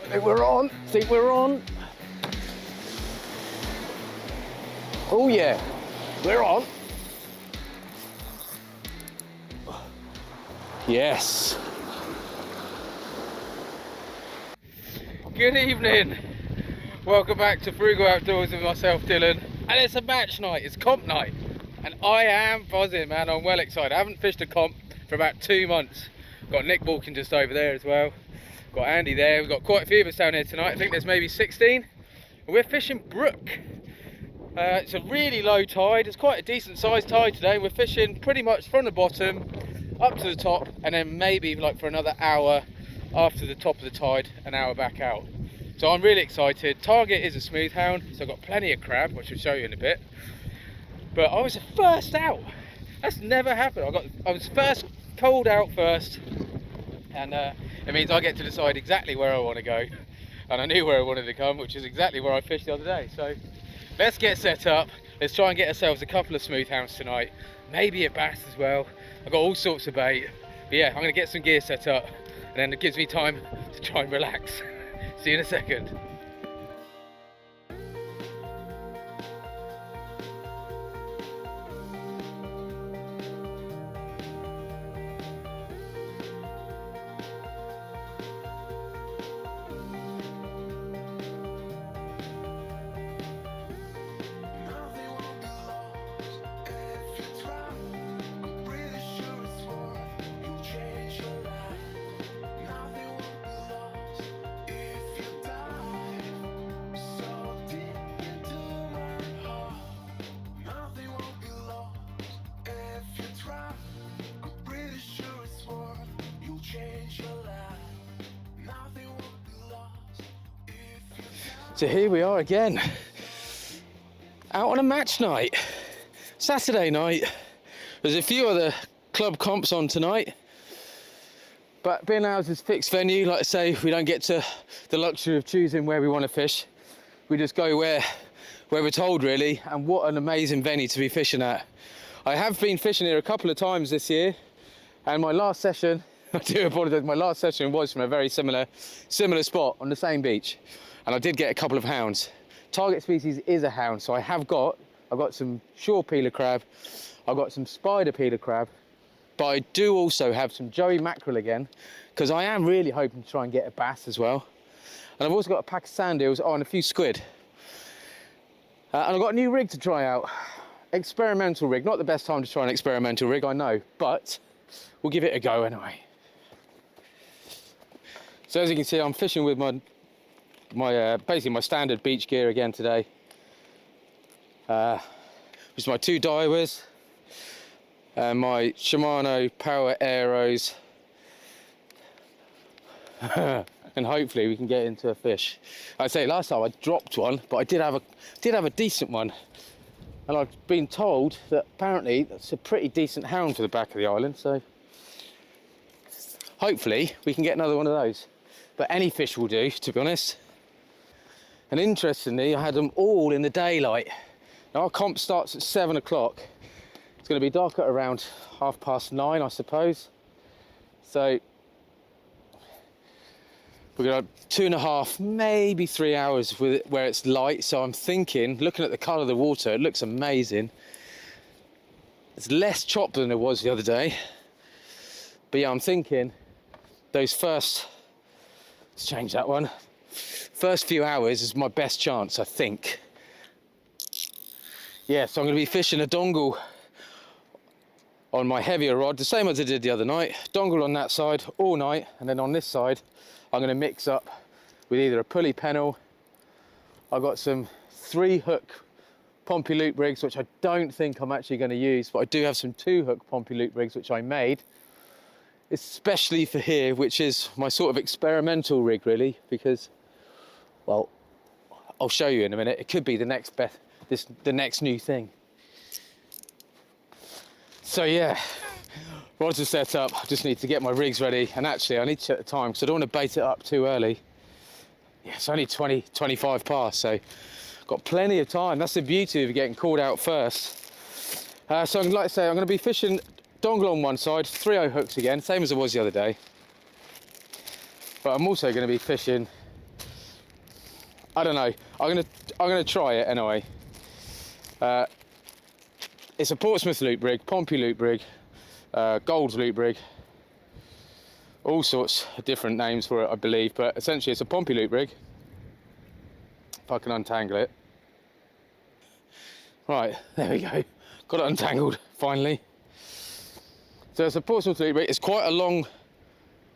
think we're on. Think we're on. Oh yeah, we're on. Yes. Good evening. Welcome back to Frugal Outdoors with myself, Dylan. And it's a match night, it's comp night. And I am buzzing, man, I'm well excited. I haven't fished a comp for about 2 months. Got Nick walking just over there as well. Got Andy there, we've got quite a few of us down here tonight. I think there's maybe 16. And we're fishing brook. It's a really low tide, it's quite a decent sized tide today. We're fishing pretty much from the bottom up to the top, and then maybe like for another hour after the top of the tide, an hour back out. So I'm really excited. Target is a smooth hound, so I've got plenty of crab, which I'll show you in a bit. But I was the first out. That's never happened. I was first called out first, and it means I get to decide exactly where I want to go. And I knew where I wanted to come, which is exactly where I fished the other day. So let's get set up. Let's try and get ourselves a couple of smooth hounds tonight, maybe a bass as well. I've got all sorts of bait. But yeah, I'm going to get some gear set up, and then it gives me time to try and relax. See you in a second. So here we are again, out on a match night, Saturday night. There's a few other club comps on tonight, but being ours is fixed venue, like I say, we don't get to the luxury of choosing where we want to fish. We just go where we're told, really, and what an amazing venue to be fishing at. I have been fishing here a couple of times this year, and my last session, I do apologise, my last session was from a very similar spot on the same beach. And I did get a couple of hounds. Target species is a hound, so I've got some shore peeler crab, I've got some spider peeler crab, but I do also have some joey mackerel again, because I am really hoping to try and get a bass as well. And I've also got a pack of sand eels, and a few squid. And I've got a new rig to try out. Experimental rig, not the best time to try an experimental rig, I know, but we'll give it a go anyway. So as you can see, I'm fishing with basically my standard beach gear again today. Which is my 2 Daiwas and my Shimano Power Aeros. And hopefully we can get into a fish. I say last time I dropped one, but I did have a decent one. And I've been told that apparently that's a pretty decent hound for the back of the island, so hopefully we can get another one of those. But any fish will do, to be honest. And interestingly, I had them all in the daylight. Now our comp starts at 7 o'clock. It's going to be dark at around 9:30, I suppose. So we're going to have 2.5, maybe 3 hours with it where it's light. So I'm thinking, looking at the colour of the water, it looks amazing. It's less chop than it was the other day. But yeah, I'm thinking those first, let's change that one. First few hours is my best chance, I think. Yeah, so I'm going to be fishing a dongle on my heavier rod, the same as I did the other night. Dongle on that side all night, and then on this side, I'm going to mix up with either a pulley pennel. I've got some 3-hook pompey loop rigs, which I don't think I'm actually going to use, but I do have some 2-hook pompey loop rigs, which I made especially for here, which is my sort of experimental rig, really, because, well, I'll show you in a minute. It could be the next the next new thing. So yeah, rods are set up. I just need to get my rigs ready, and actually I need to check the time because I don't want to bait it up too early. Yeah, it's only 25 past, so got plenty of time. That's the beauty of getting called out first. So like I say, I'm going to be fishing dongle on one side, 3/0 hooks again, same as it was the other day. But I'm also going to be fishing I don't know. I'm gonna try it anyway. It's a Portsmouth loop rig, Pompey loop rig, Gold's loop rig, all sorts of different names for it, I believe, but essentially it's a Pompey loop rig. If I can untangle it. Right, there we go. Got it untangled finally. So it's a Portsmouth loop rig. It's quite a long.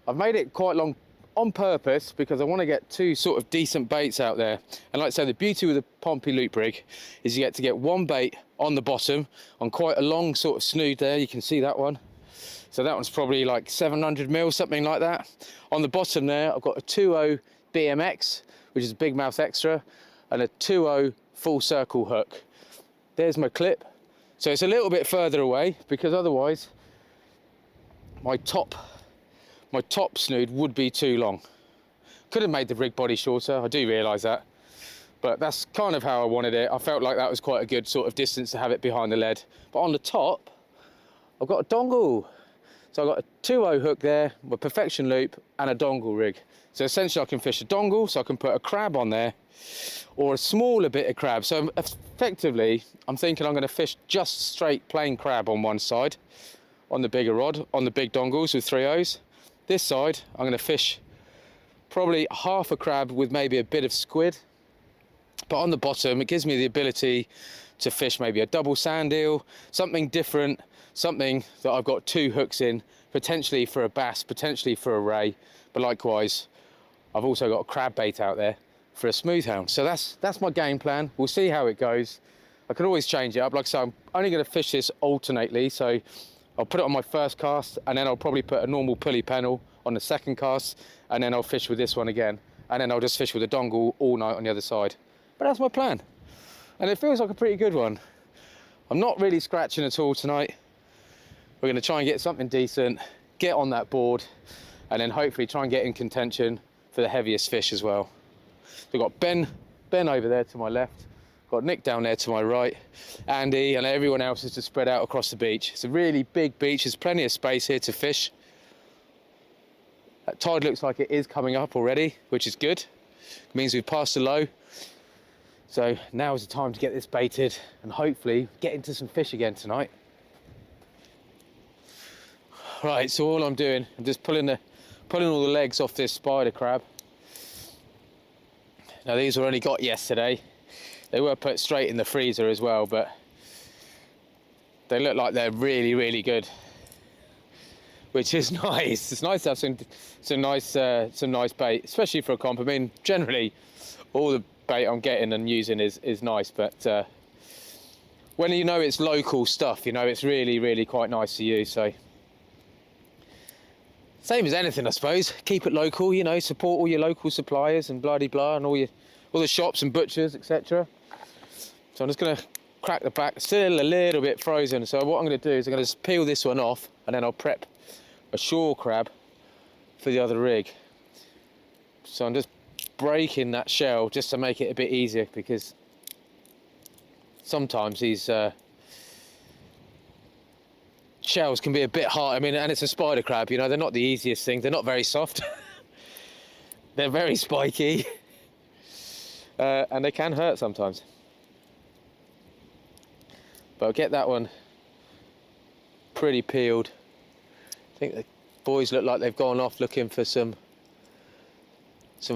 I've made it quite long on purpose because I want to get two sort of decent baits out there. And like I say, the beauty with the Pompey loop rig is you get to get one bait on the bottom on quite a long sort of snood there. You can see that one. So that one's probably like 700 mil, something like that. On the bottom there, I've got a 2.0 BMX, which is a big mouth extra, and a 2.0 full circle hook. There's my clip. So it's a little bit further away because otherwise my top snood would be too long. Could have made the rig body shorter, I do realise that, but that's kind of how I wanted it. I felt like that was quite a good sort of distance to have it behind the lead. But on the top, I've got a dongle. So I've got a 2.0 hook there, my perfection loop, and a dongle rig. So essentially I can fish a dongle, so I can put a crab on there, or a smaller bit of crab. So effectively, I'm thinking I'm going to fish just straight plain crab on one side, on the bigger rod, on the big dongles with 3.0s. This side, I'm going to fish probably half a crab with maybe a bit of squid. But on the bottom, it gives me the ability to fish maybe a double sand eel, something different, something that I've got two hooks in, potentially for a bass, potentially for a ray. But likewise, I've also got a crab bait out there for a smooth hound. So that's my game plan. We'll see how it goes. I can always change it up. Like I say, I'm only going to fish this alternately. So I'll put it on my first cast, and then I'll probably put a normal pulley panel on the second cast, and then I'll fish with this one again, and then I'll just fish with a dongle all night on the other side. But that's my plan, and it feels like a pretty good one. I'm not really scratching at all tonight. We're going to try and get something decent, get on that board, and then hopefully try and get in contention for the heaviest fish as well. We've got Ben over there to my left, got Nick down there to my right, Andy, and everyone else is just spread out across the beach. It's a really big beach, there's plenty of space here to fish. That tide looks like it is coming up already, which is good. It means we've passed the low. So now is the time to get this baited and hopefully get into some fish again tonight. Right, so all I'm doing, I'm just pulling all the legs off this spider crab. Now these were only got yesterday. They were put straight in the freezer as well, but they look like they're really, really good, which is nice. It's nice to have some nice bait, especially for a comp. I mean, generally, all the bait I'm getting and using is nice, but when you know it's local stuff, you know, it's really, really quite nice to use. So, same as anything, I suppose. Keep it local, you know, support all your local suppliers and blah de blah, and all the shops and butchers, etc. So I'm just going to crack the back. Still a little bit frozen. So what I'm going to do is I'm going to just peel this one off, and then I'll prep a shore crab for the other rig. So I'm just breaking that shell just to make it a bit easier, because sometimes these shells can be a bit hard. I mean, and it's a spider crab, you know, they're not the easiest thing. They're not very soft. They're very spiky. And they can hurt sometimes. But I'll get that one pretty peeled. I think the boys look like they've gone off looking for some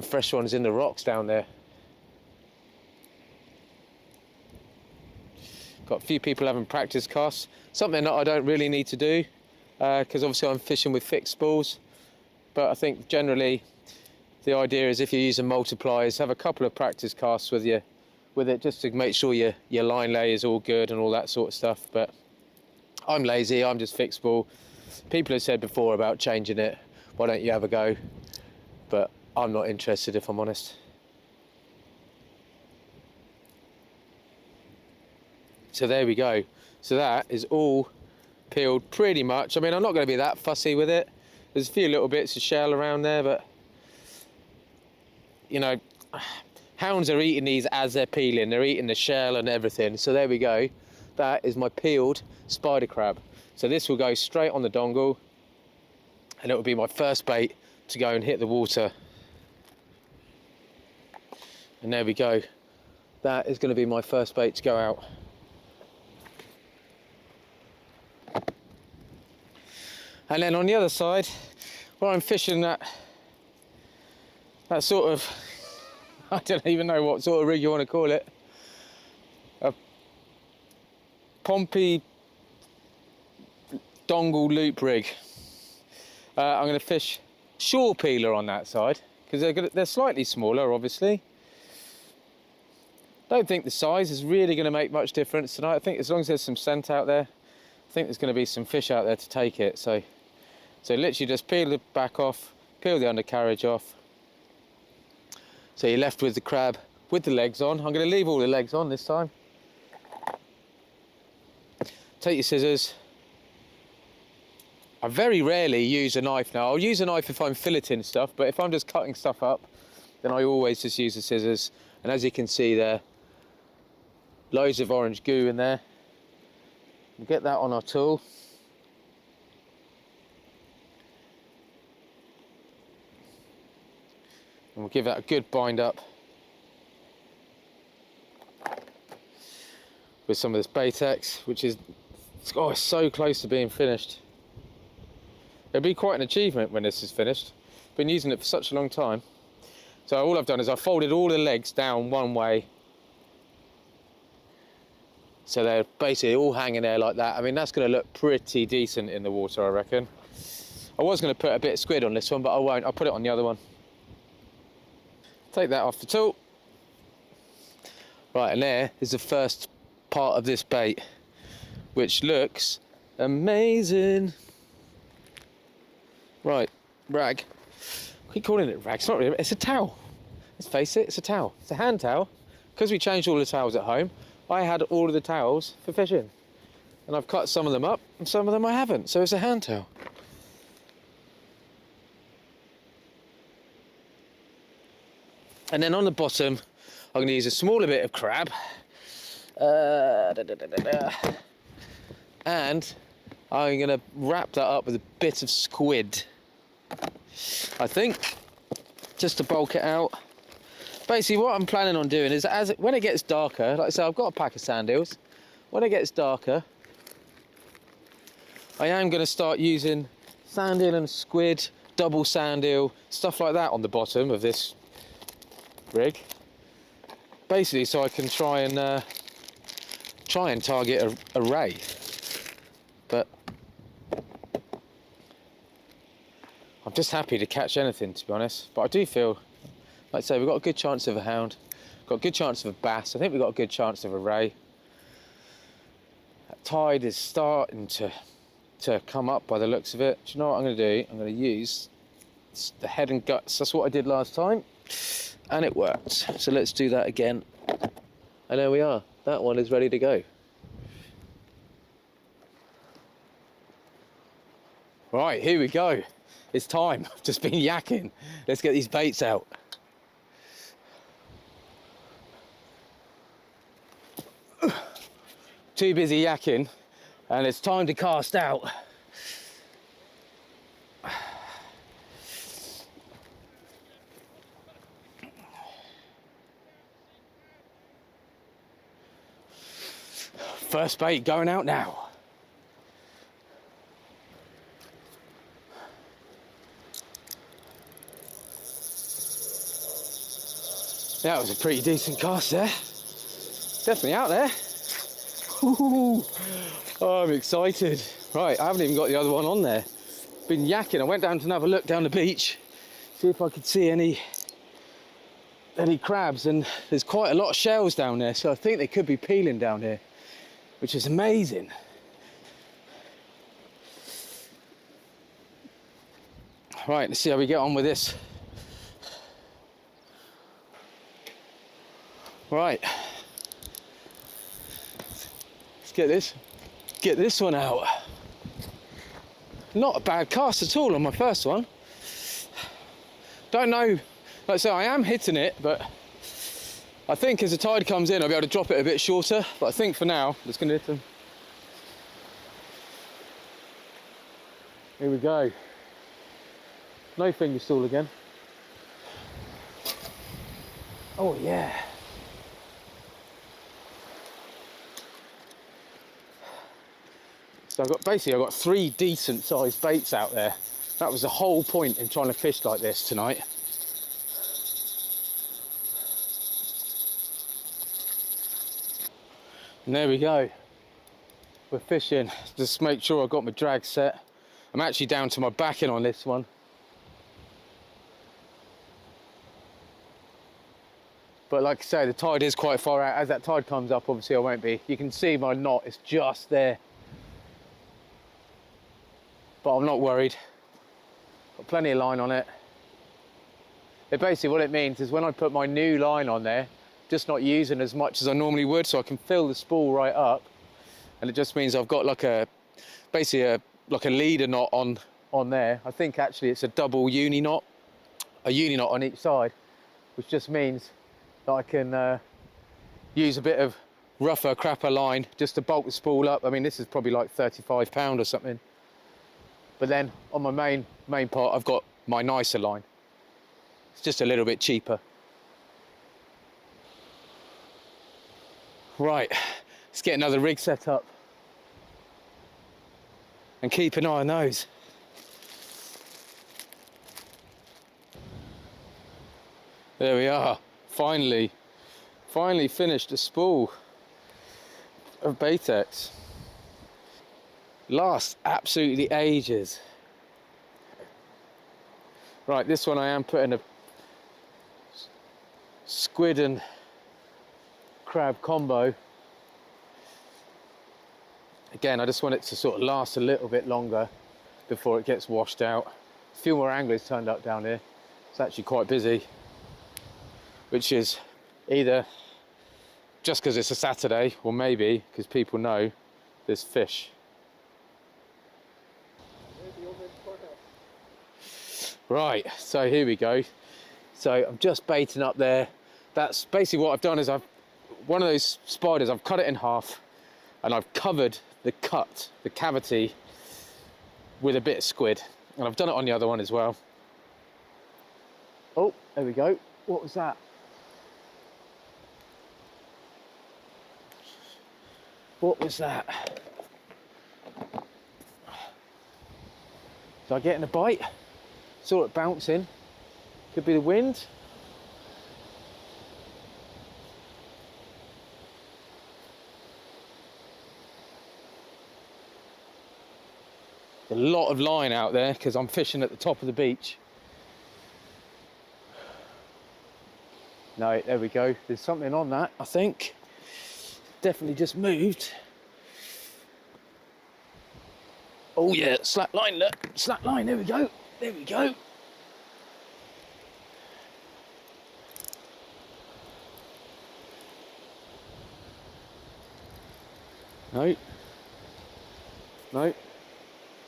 fresh ones in the rocks down there. Got a few people having practice casts, something that I don't really need to do, because obviously I'm fishing with fixed spools. But I think generally the idea is, if you're using multipliers, have a couple of practice casts with it, just to make sure your line lay is all good and all that sort of stuff. But I'm lazy, I'm just fixed spool. People have said before about changing it, why don't you have a go? But I'm not interested, if I'm honest. So there we go. So that is all peeled pretty much. I mean, I'm not going to be that fussy with it. There's a few little bits of shell around there, but you know, hounds are eating these as they're peeling. They're eating the shell and everything. So there we go. That is my peeled spider crab. So this will go straight on the dongle, and it will be my first bait to go and hit the water. And there we go. That is going to be my first bait to go out. And then on the other side, where I'm fishing that sort of, I don't even know what sort of rig you want to call it, a Pompey dongle loop rig. I'm going to fish shore peeler on that side because they're slightly smaller, obviously. Don't think the size is really going to make much difference tonight. I think as long as there's some scent out there, I think there's going to be some fish out there to take it. So literally just peel the back off, peel the undercarriage off. So you're left with the crab with the legs on. I'm going to leave all the legs on this time. Take your scissors. I very rarely use a knife now. I'll use a knife if I'm filleting stuff, but if I'm just cutting stuff up, then I always just use the scissors. And as you can see there, loads of orange goo in there. We'll get that on our tool. And we'll give that a good bind up with some of this Baitex, which is, oh, it's so close to being finished. It'll be quite an achievement when this is finished. Been using it for such a long time. So all I've done is I've folded all the legs down one way. So they're basically all hanging there like that. I mean, that's going to look pretty decent in the water, I reckon. I was going to put a bit of squid on this one, but I won't. I'll put it on the other one. Take that off the tool. Right, and there is the first part of this bait, which looks amazing. Right, rag. I keep calling it rag. It's not really, it's a towel. Let's face it, it's a towel. It's a hand towel. Because we changed all the towels at home, I had all of the towels for fishing. And I've cut some of them up, and some of them I haven't, so it's a hand towel. And then on the bottom, I'm going to use a smaller bit of crab. And I'm going to wrap that up with a bit of squid, I think, just to bulk it out. Basically what I'm planning on doing is when it gets darker, like I said, I've got a pack of sand eels. When it gets darker, I am going to start using sand eel and squid, double sand eel, stuff like that on the bottom of this rig. Basically so I can try and target a ray. But I'm just happy to catch anything, to be honest. But I do feel, like I say, we've got a good chance of a hound, got a good chance of a bass. I think we've got a good chance of a ray. That tide is starting to come up by the looks of it. Do you know what I'm going to do? I'm going to use the head and guts. That's what I did last time, and it worked. So let's do that again. And there we are. That one is ready to go. Right, here we go. It's time. I've just been yakking. Let's get these baits out. Too busy yakking, and it's time to cast out. First bait going out now. That was a pretty decent cast there. Definitely out there. Ooh, oh, I'm excited. Right, I haven't even got the other one on there. Been yakking. I went down to have a look down the beach, see if I could see any crabs, and there's quite a lot of shells down there, so I think they could be peeling down here, which is amazing. Right, let's see how we get on with this. Right, let's get this one out. Not a bad cast at all on my first one. Don't know, like I say, I am hitting it, but I think as the tide comes in I'll be able to drop it a bit shorter, but I think for now I'm just going to hit them. Here we go. No finger stall again. Oh yeah. So I've got 3 decent sized baits out there. That was the whole point in trying to fish like this tonight. And there we go. We're fishing. Just make sure I've got my drag set. I'm actually down to my backing on this one. But like I say, the tide is quite far out. As that tide comes up, obviously I won't be. You can see my knot is just there. But I'm not worried. Got plenty of line on it. Basically what it means is when I put my new line on there, just not using as much as I normally would, so I can fill the spool right up. And it just means I've got like a leader knot on there. I think actually it's a double uni knot, a uni knot on each side, which just means that I can use a bit of rougher, crapper line just to bulk the spool up. I mean, this is probably like 35 pound or something. But then on my main part, I've got my nicer line. It's just a little bit cheaper. Right, let's get another rig set up. And keep an eye on those. There we are, finally finished a spool of Baitex. Lasts absolutely ages. Right, this one I am putting a squid and crab combo. Again, I just want it to sort of last a little bit longer before it gets washed out. A few more anglers turned up down here. It's actually quite busy, which is either just because it's a Saturday or maybe because people know there's fish. Right, so here we go. So I'm just baiting up there. That's basically what I've done is one of those spiders, I've cut it in half and I've covered the cavity with a bit of squid. And I've done it on the other one as well. Oh, there we go. What was that? What was that? Did I get in a bite? Saw it bouncing. Could be the wind. A lot of line out there because I'm fishing at the top of the beach. No, there we go. There's something on that, I think. Definitely just moved. Oh yeah, slack line, look. Slack line, there we go. There we go. No. No.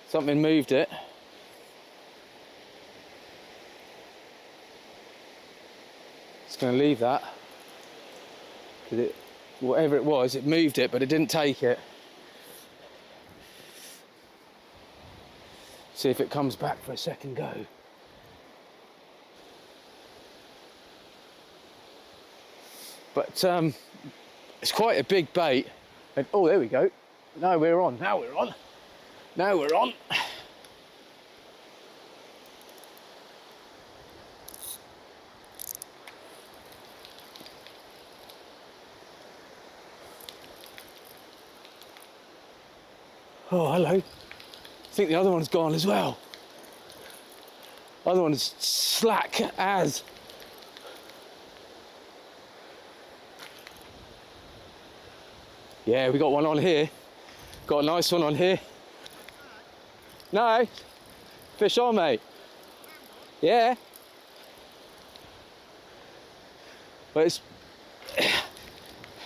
Something moved it. Just going to leave that. Because whatever it was, it moved it, but it didn't take it. See if it comes back for a second go. But it's quite a big bait. And, oh, there we go. Now we're on. Now we're on. Now we're on. Oh, hello. I think the other one's gone as well. Other one's slack as. Yeah, we got one on here. Got a nice one on here. No. Fish on, mate. Yeah. But it's...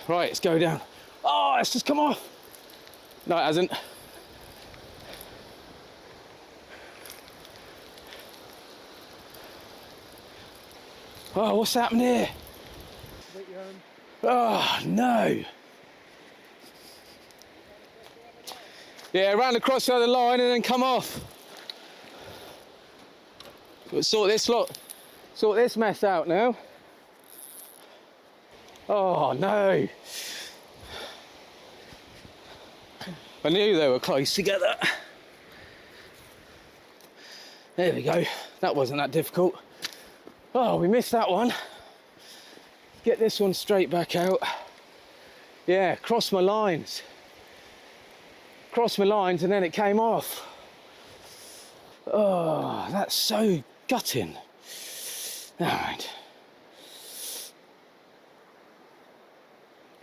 Right, let's go down. Oh, it's just come off. No, it hasn't. Oh, what's happened here? Oh, no. Yeah, ran across the other line and then come off. But sort this mess out now. Oh no! I knew they were close together. There we go. That wasn't that difficult. Oh, we missed that one. Get this one straight back out. Yeah, cross my lines. Crossed my lines and then it came off. Oh, that's so gutting. All right.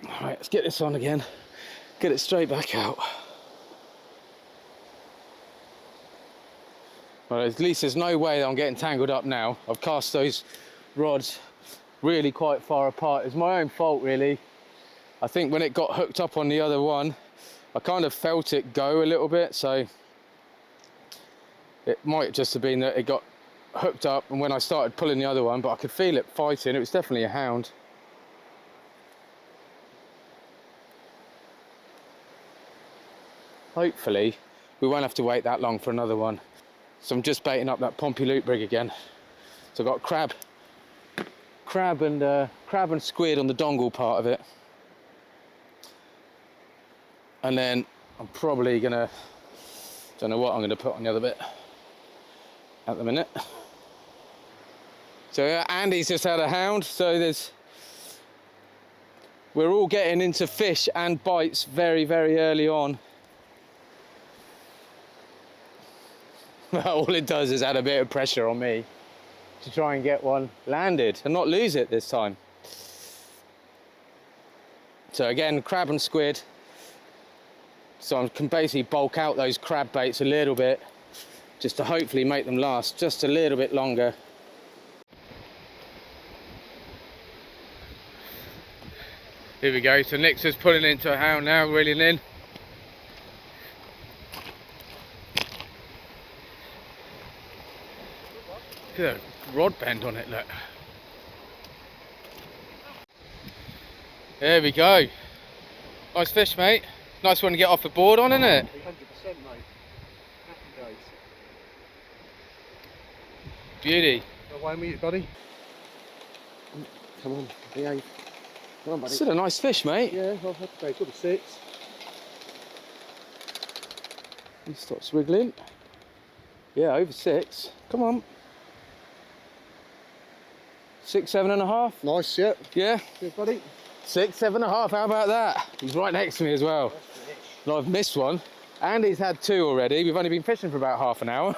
All right, let's get this on again. Get it straight back out. Well, at least there's no way that I'm getting tangled up now. I've cast those rods really quite far apart. It's my own fault, really. I think when it got hooked up on the other one, I kind of felt it go a little bit, so it might just have been that it got hooked up and when I started pulling the other one, but I could feel it fighting. It was definitely a hound. Hopefully we won't have to wait that long for another one. So I'm just baiting up that Pompey loop rig again. So I've got crab and squid on the dongle part of it. And then I'm probably gonna, don't know what I'm gonna put on the other bit at the minute. So yeah, Andy's just had a hound, so we're all getting into fish and bites very, very early on. All it does is add a bit of pressure on me to try and get one landed and not lose it this time. So again, crab and squid. So I can basically bulk out those crab baits a little bit just to hopefully make them last just a little bit longer. Here we go, so Nick's just pulling into a hound now, reeling in. Look at the rod bend on it, look. There we go. Nice fish, mate. Nice one to get off the board on, isn't it? 100%, mate. Happy days. Beauty. Away with it, buddy. Come on, behave. Come on, buddy. Still a nice fish, mate. Yeah, I've had to go good 6. He stops wriggling. Yeah, over 6. Come on. 6, 7.5. Nice, yeah. Yeah. Good, buddy. 6, 7.5. How about that? He's right next to me as well. And I've missed one. Andy's had 2 already. We've only been fishing for about half an hour.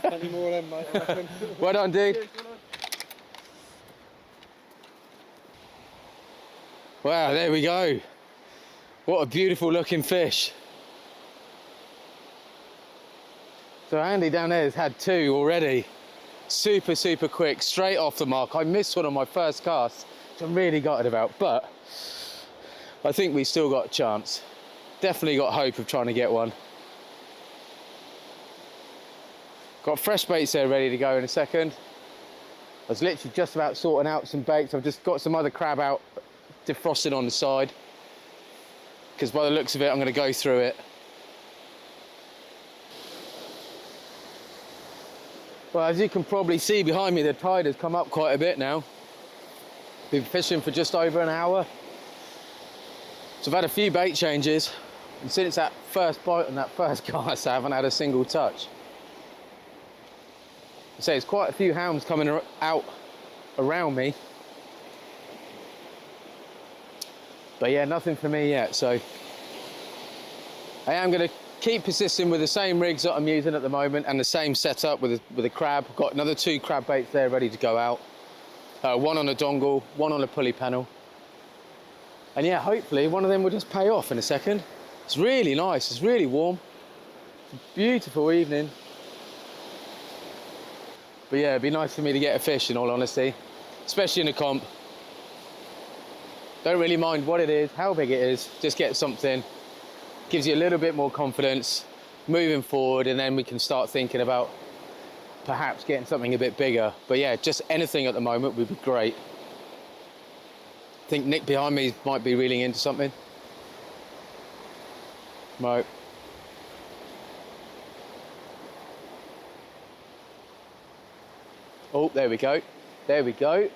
Plenty more of them, mate, I reckon. Well done, dude. Cheers, Wow, there we go. What a beautiful looking fish. So Andy down there has had 2 already. Super, super quick, straight off the mark. I missed one on my first cast, which I'm really gutted about, but I think we still got a chance. Definitely got hope of trying to get one. Got fresh baits there ready to go in a second. I was literally just about sorting out some baits. I've just got some other crab out defrosting on the side, because by the looks of it, I'm going to go through it. Well, as you can probably see behind me, the tide has come up quite a bit now. Been fishing for just over an hour. So I've had a few bait changes, and since that first bite on that first cast, I haven't had a single touch. So there's quite a few hounds coming out around me. But yeah, nothing for me yet, so I am going to keep persisting with the same rigs that I'm using at the moment and the same setup with a crab. Got another 2 crab baits there ready to go out. One on a dongle, one on a pulley panel. And yeah, hopefully one of them will just pay off in a second. It's really nice, it's really warm. It's a beautiful evening. But yeah, it'd be nice for me to get a fish in all honesty, especially in a comp. Don't really mind what it is, how big it is, just get something. Gives you a little bit more confidence moving forward, and then we can start thinking about perhaps getting something a bit bigger. But yeah, just anything at the moment would be great. I think Nick behind me might be reeling into something. Right. Oh, there we go. There we go.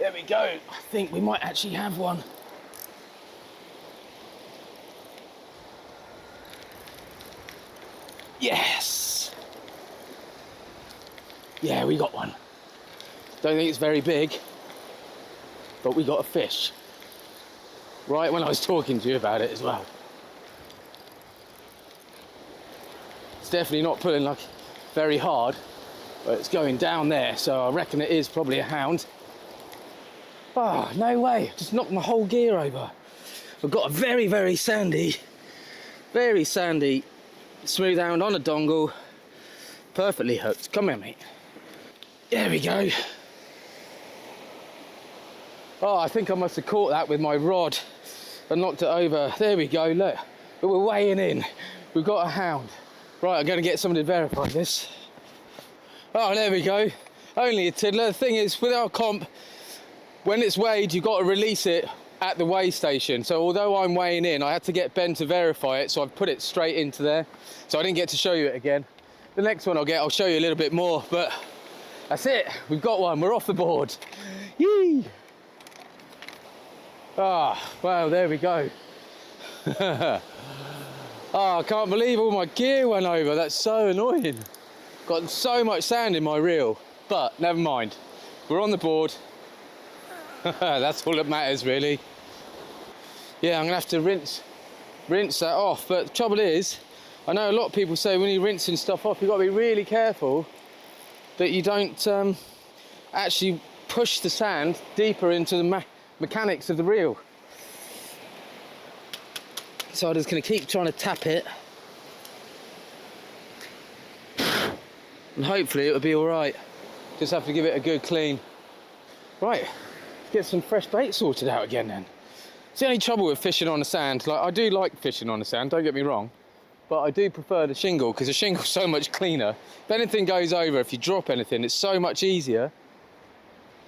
There we go. I think we might actually have one. Yes. Yeah, we got one. Don't think it's very big, but we got a fish. Right when I was talking to you about it as well. It's definitely not pulling like very hard, but it's going down there, so I reckon it is probably a hound. Oh, no way, just knocked my whole gear over. I've got a very, very sandy smooth hound on a dongle, perfectly hooked. Come here, mate. There we go. Oh, I think I must have caught that with my rod and knocked it over. There we go, look. But we're weighing in. We've got a hound. Right, I'm going to get somebody to verify this. Oh, there we go. Only a tiddler. The thing is, with our comp, when it's weighed, you've got to release it at the weigh station. So although I'm weighing in, I had to get Ben to verify it, so I've put it straight into there. So I didn't get to show you it again. The next one I'll show you a little bit more, but that's it. We've got one. We're off the board. Yee! Ah, well, there we go. Oh, I can't believe all my gear went over. That's so annoying. Got so much sand in my reel, but never mind. We're on the board. That's all that matters, really. Yeah, I'm gonna have to rinse that off. But the trouble is, I know a lot of people say when you're rinsing stuff off, you've got to be really careful that you don't actually push the sand deeper into the mechanics of the reel. So I'm just going to keep trying to tap it, and hopefully it'll be all right. Just have to give it a good clean. Right, get some fresh bait sorted out again then. It's the only trouble with fishing on the sand. Like, I do like fishing on the sand, don't get me wrong, but I do prefer the shingle because the shingle's so much cleaner. If anything goes over, if you drop anything, it's so much easier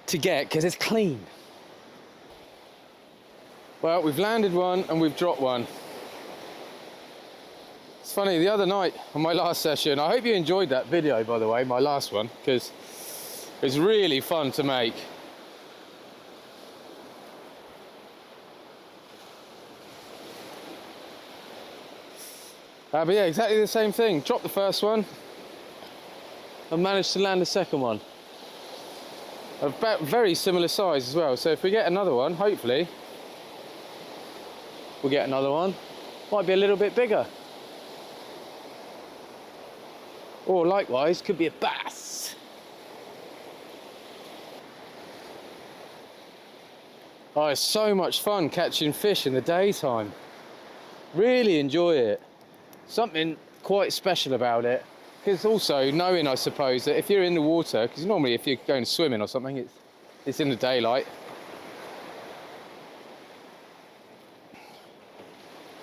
to get because it's clean. Well, we've landed one and we've dropped one. It's funny, the other night on my last session, I hope you enjoyed that video, by the way, my last one, because it was really fun to make. But yeah, exactly the same thing. Dropped the first one and managed to land the second one. About very similar size as well. So if we get another one, hopefully, we'll get another one. Might be a little bit bigger. Or likewise, could be a bass. Oh, it's so much fun catching fish in the daytime. Really enjoy it. Something quite special about it, because also knowing, I suppose, that if you're in the water, because normally if you're going swimming or something, it's in the daylight,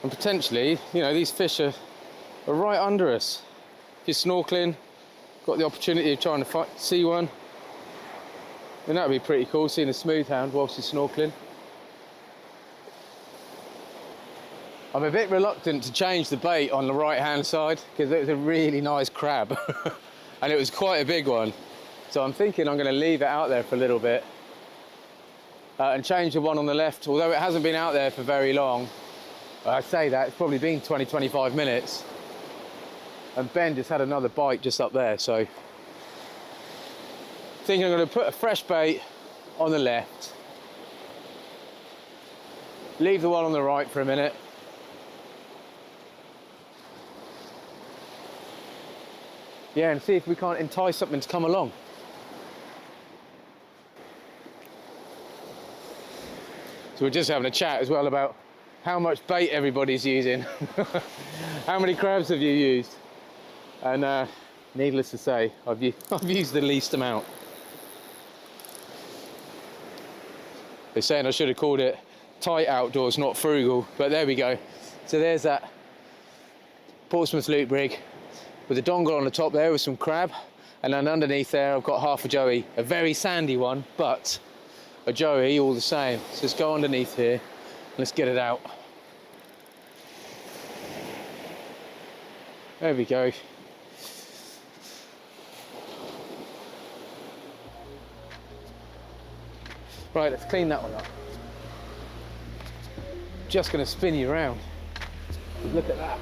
and potentially, you know, these fish are right under us. If you're snorkeling, got the opportunity of trying to see one, then that would be pretty cool, seeing a smooth hound whilst you're snorkeling. I'm a bit reluctant to change the bait on the right hand side because it was a really nice crab and it was quite a big one. So I'm thinking I'm going to leave it out there for a little bit and change the one on the left, although it hasn't been out there for very long. I say that, it's probably been 20-25 minutes. And Ben just had another bite just up there, so thinking I'm going to put a fresh bait on the left, leave the one on the right for a minute, yeah, and see if we can't entice something to come along. So we're just having a chat as well about how much bait everybody's using. How many crabs have you used? And needless to say, I've used the least amount. They're saying I should have called it tight outdoors, not frugal, but there we go. So there's that Portsmouth loop rig with a dongle on the top there with some crab, and then underneath there I've got half a joey, a very sandy one, but a joey all the same. So let's go underneath here, let's get it out. There we go. Right, let's clean that one up. Just going to spin you around. Look at that.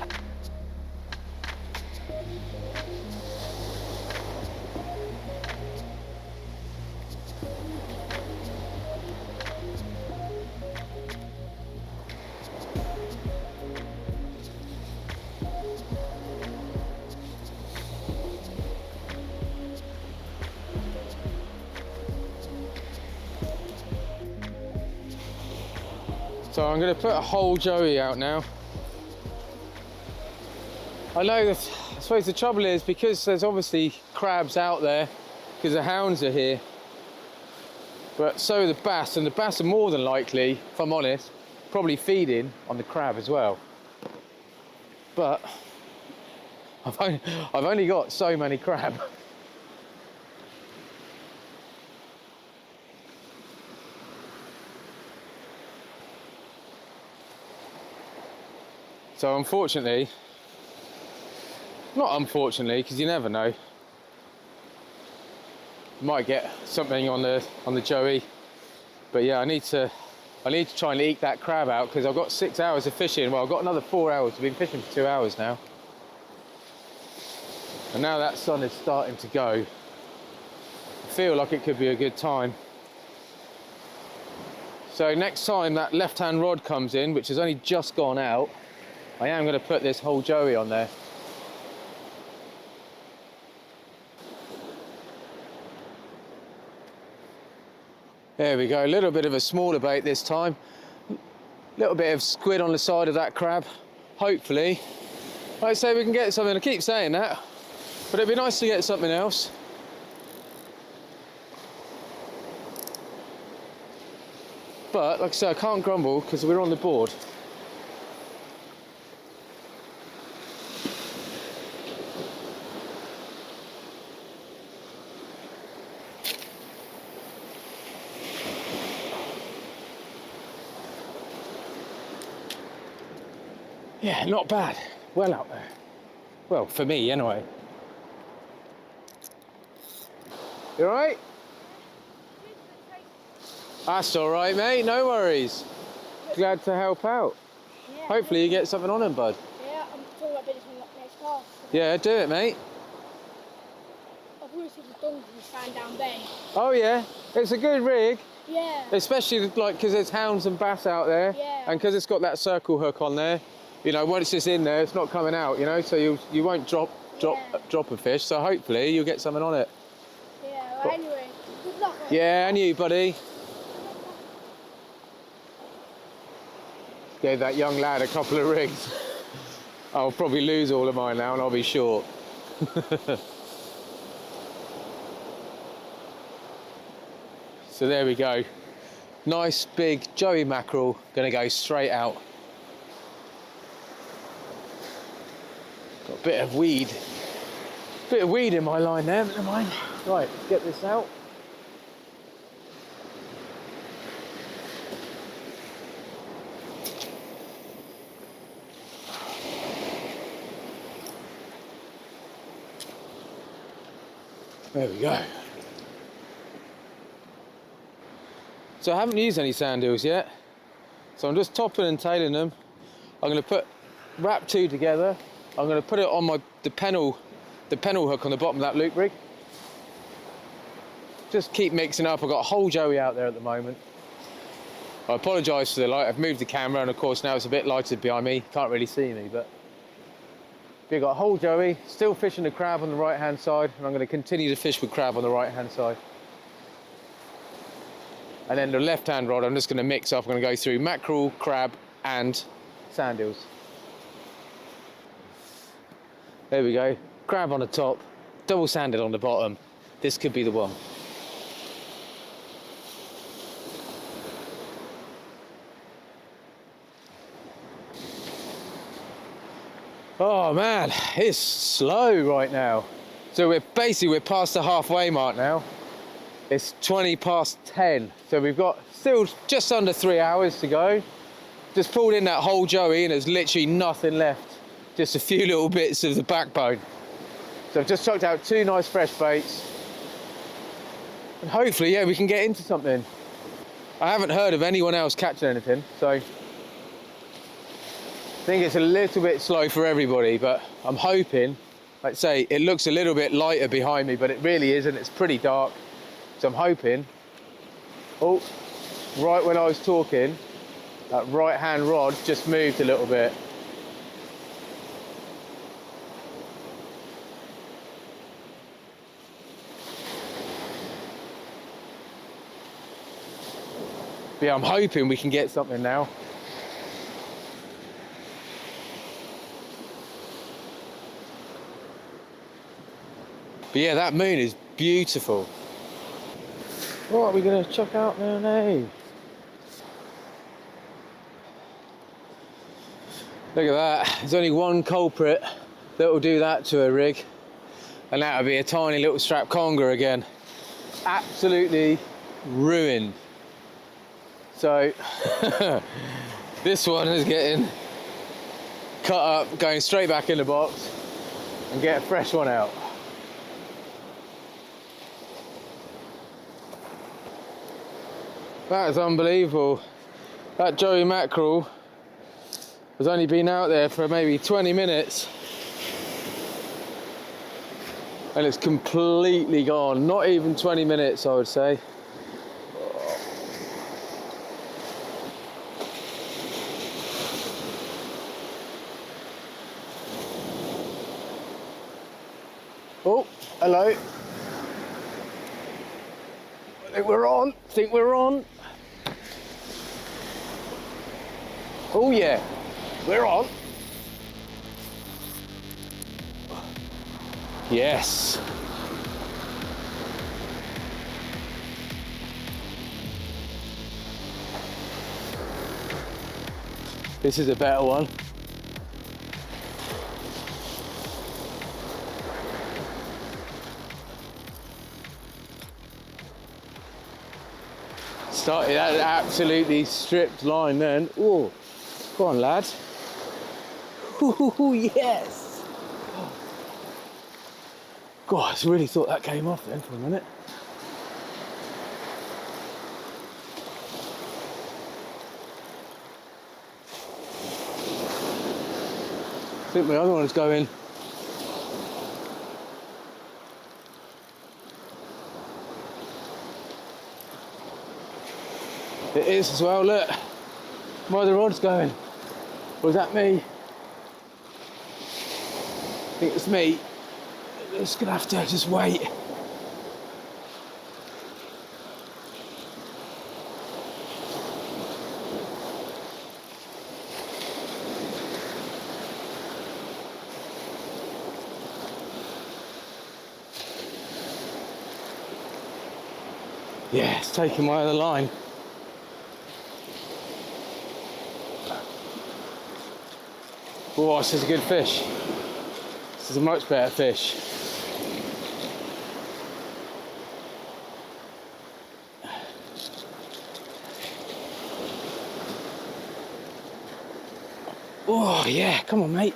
So I'm going to put a whole joey out now. I know that, I suppose the trouble is, because there's obviously crabs out there, because the hounds are here, but so are the bass, and the bass are more than likely, if I'm honest, probably feeding on the crab as well. But I've only got so many crab. So unfortunately, not unfortunately, because you never know, you might get something on the joey. But yeah, I need to try and eke that crab out, because I've got 6 hours of fishing. Well, I've got another 4 hours. I've been fishing for 2 hours now, and now that sun is starting to go, I feel like it could be a good time. So next time that left-hand rod comes in, which has only just gone out, I am going to put this whole joey on there. There we go, a little bit of a smaller bait this time. A little bit of squid on the side of that crab. Hopefully, like I say, we can get something. I keep saying that, but it'd be nice to get something else. But like I say, I can't grumble because we're on the board. Yeah, not bad. Well out there. Well, for me anyway. You alright? That's alright, mate, no worries. Glad to help out. Yeah. Hopefully you get something on him, bud. Yeah, I'm talking about this one next class. Yeah, do it, mate. I've always seen the dongle in Sandown Bay. Oh yeah, it's a good rig. Yeah. Especially like because there's hounds and bass out there. Yeah. And because it's got that circle hook on there. You know, once it's in there, it's not coming out, you know, so you won't drop a fish, so hopefully you'll get something on it. Yeah, well, anyway, good luck. Yeah, and you, buddy. Gave that young lad a couple of rigs. I'll probably lose all of mine now and I'll be short. So there we go. Nice big joey mackerel, gonna go straight out. Got a bit of weed in my line there, but never mind. Right, let's get this out. There we go. So I haven't used any sand eels yet, so I'm just topping and tailing them. I'm going to wrap two together. I'm going to put it on the pennel hook on the bottom of that loop rig. Just keep mixing up. I've got a whole joey out there at the moment. I apologise for the light. I've moved the camera, and of course now it's a bit lighted behind me. Can't really see me, but we've got a whole joey. Still fishing the crab on the right hand side, and I'm going to continue to fish with crab on the right hand side. And then the left hand rod, I'm just going to mix up. I'm going to go through mackerel, crab, and sand eels. There we go. Crab on the top, double sanded on the bottom. This could be the one. Oh man, it's slow right now. So we're past the halfway mark now. It's 20 past 10. So we've got still just under 3 hours to go. Just pulled in that whole joey and there's literally nothing left. Just a few little bits of the backbone. So I've just chucked out two nice fresh baits. And hopefully, yeah, we can get into something. I haven't heard of anyone else catching anything, so I think it's a little bit slow for everybody, but I'm hoping, like I say, it looks a little bit lighter behind me, but it really isn't. It's pretty dark, so I'm hoping. Oh, right when I was talking, that right hand rod just moved a little bit. But yeah, I'm hoping we can get something now. But yeah, that moon is beautiful. What are we going to chuck out now? Look at that. There's only one culprit that will do that to a rig, and that would be a tiny little strap conger again. Absolutely ruined. So this one is getting cut up, going straight back in the box, and get a fresh one out. That is unbelievable. That Joey mackerel has only been out there for maybe 20 minutes and it's completely gone. Not even 20 minutes, I would say. Oh, hello. I think we're on. Oh yeah, we're on. Yes. This is a better one. Started at an absolutely stripped line then. Oh, go on, lad. Ooh, yes. God, I really thought that came off then for a minute. I think my other one's going. It is as well, look. My other rod's going. Or is that me? I think it's me. I'm just gonna have to just wait. Yeah, it's taking my other line. Oh, this is a good fish. This is a much better fish. Oh yeah, come on mate.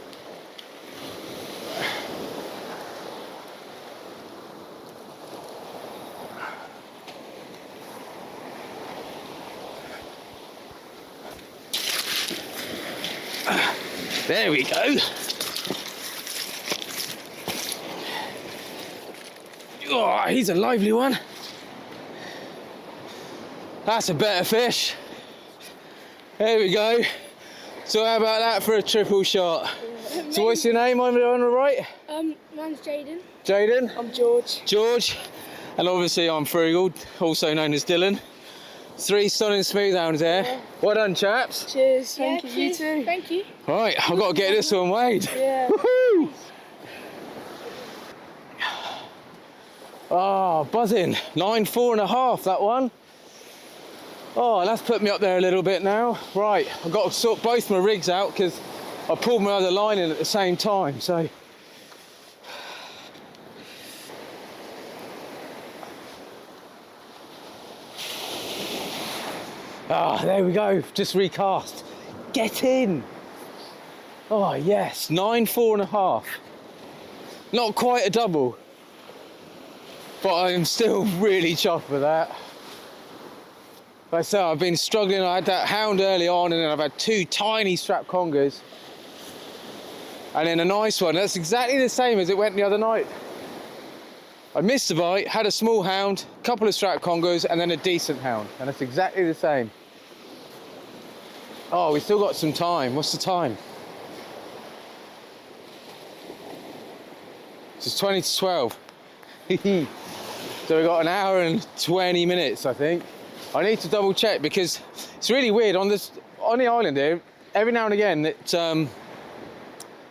There we go. Oh, he's a lively one. That's a better fish. There we go. So how about that for a triple shot? So what's your name on the right? Mine's Jaden. Jaden? I'm George. George. And obviously I'm Frugal, also known as Dylan. 3 stunning smooth hounds there. Yeah. Well done, chaps. Cheers. Thank you. You too. Thank you. Right, I've got to get this one weighed. Yeah. Woohoo! Oh, buzzing. 9.4.5, that one. Oh, that's put me up there a little bit now. Right, I've got to sort both my rigs out because I pulled my other line in at the same time, so. Ah, there we go, just recast. Get in. Oh yes, 9.4.5. Not quite a double, but I'm still really chuffed with that. Like I said, I've been struggling. I had that hound early on, and then I've had 2 tiny strap congers. And then a nice one. That's exactly the same as it went the other night. I missed a bite, had a small hound, a couple of strap congers, and then a decent hound. And it's exactly the same. Oh, we still got some time. What's the time? It's 20 to 12. So we've got an hour and 20 minutes, I think. I need to double check because it's really weird on the island here. Every now and again,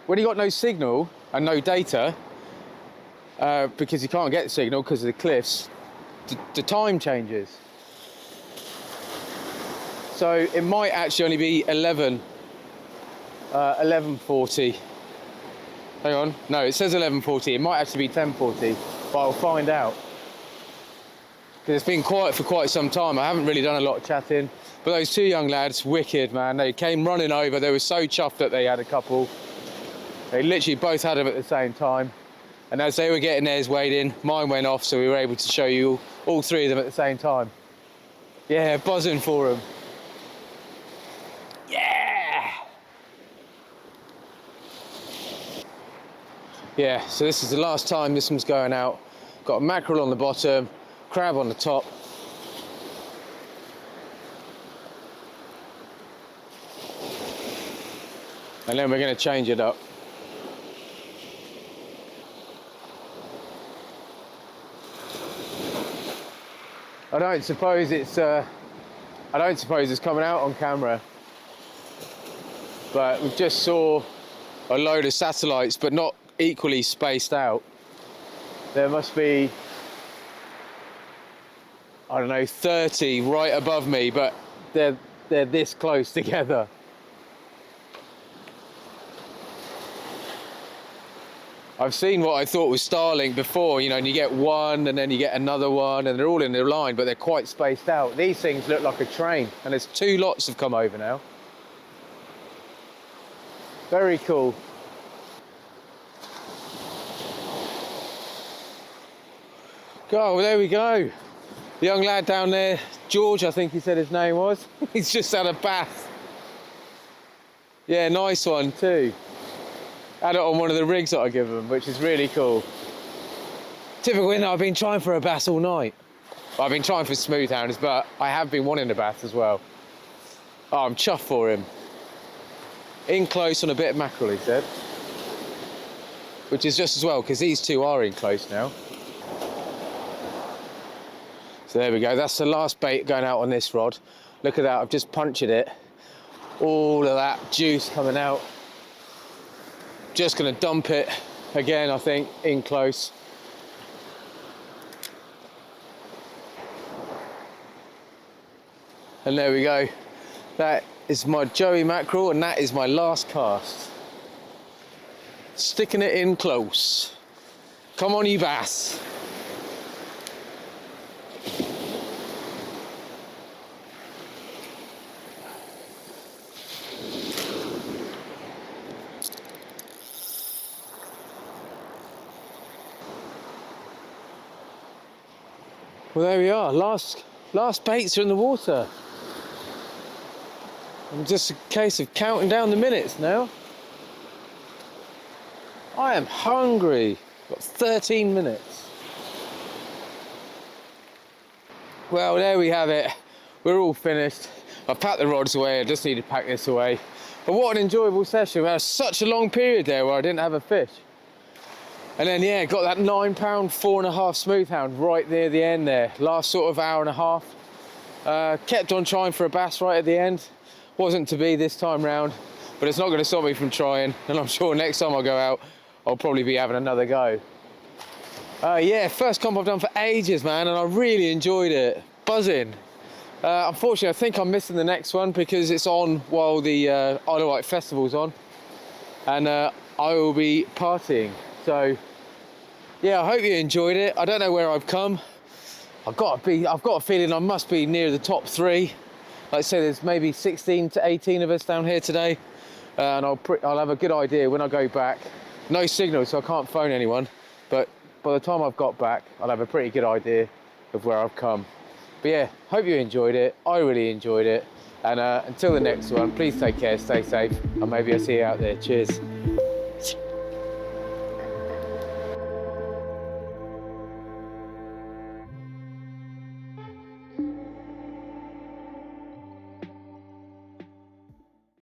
when you got no signal and no data, because you can't get signal because of the cliffs, the time changes. So it might actually only be 11:40. Hang on, no, it says 11:40. It might actually be 10:40, but I'll find out. Because it's been quiet for quite some time. I haven't really done a lot of chatting. But those 2 young lads, wicked, man. They came running over. They were so chuffed that they had a couple. They literally both had them at the same time. And as they were getting theirs weighed in, mine went off, so we were able to show you all 3 of them at the same time. Yeah, buzzing for them. Yeah! Yeah, so this is the last time this one's going out. Got a mackerel on the bottom, crab on the top. And then we're going to change it up. I don't suppose it's coming out on camera, but we just saw a load of satellites, but not equally spaced out. There must be, I don't know, 30 right above me, but they're this close together. I've seen what I thought was Starlink before, you know, and you get one and then you get another one and they're all in their line, but they're quite spaced out. These things look like a train, and there's 2 lots have come over now. Very cool. Oh, well, there we go. The young lad down there, George, I think he said his name was. He's just had a bath. Yeah, nice one too. Had it on one of the rigs that I give him, which is really cool. Typical, you know, I've been trying for a bass all night. Well, I've been trying for smooth hounds, but I have been wanting a bass as well. Oh, I'm chuffed for him. In close on a bit of mackerel, he said. Which is just as well, because these 2 are in close now. So there we go, that's the last bait going out on this rod. Look at that, I've just punctured it. All of that juice coming out. Just gonna dump it again, I think, in close. And there we go. That is my Joey mackerel, and that is my last cast. Sticking it in close. Come on, you bass. Well, there we are. Last baits are in the water. I'm just a case of counting down the minutes now. I am hungry. Got 13 minutes. Well, there we have it. We're all finished. I've packed the rods away. I just need to pack this away. But what an enjoyable session. We had such a long period there where I didn't have a fish. And then, yeah, got that £9 4.5 smooth hound right near the end there. Last sort of hour and a half. Kept on trying for a bass right at the end. Wasn't to be this time round, but it's not going to stop me from trying. And I'm sure next time I go out, I'll probably be having another go. Yeah, first comp I've done for ages, man, and I really enjoyed it. Buzzing. Unfortunately, I think I'm missing the next one because it's on while the Isle of Wight festival's on. And I will be partying. So, yeah, I hope you enjoyed it. I don't know where I've come. I've got a feeling I must be near the top 3. Like I say, there's maybe 16 to 18 of us down here today. And I'll have a good idea when I go back. No signal, so I can't phone anyone. But by the time I've got back, I'll have a pretty good idea of where I've come. But yeah, hope you enjoyed it. I really enjoyed it. And until the next one, please take care, stay safe, and maybe I'll see you out there. Cheers.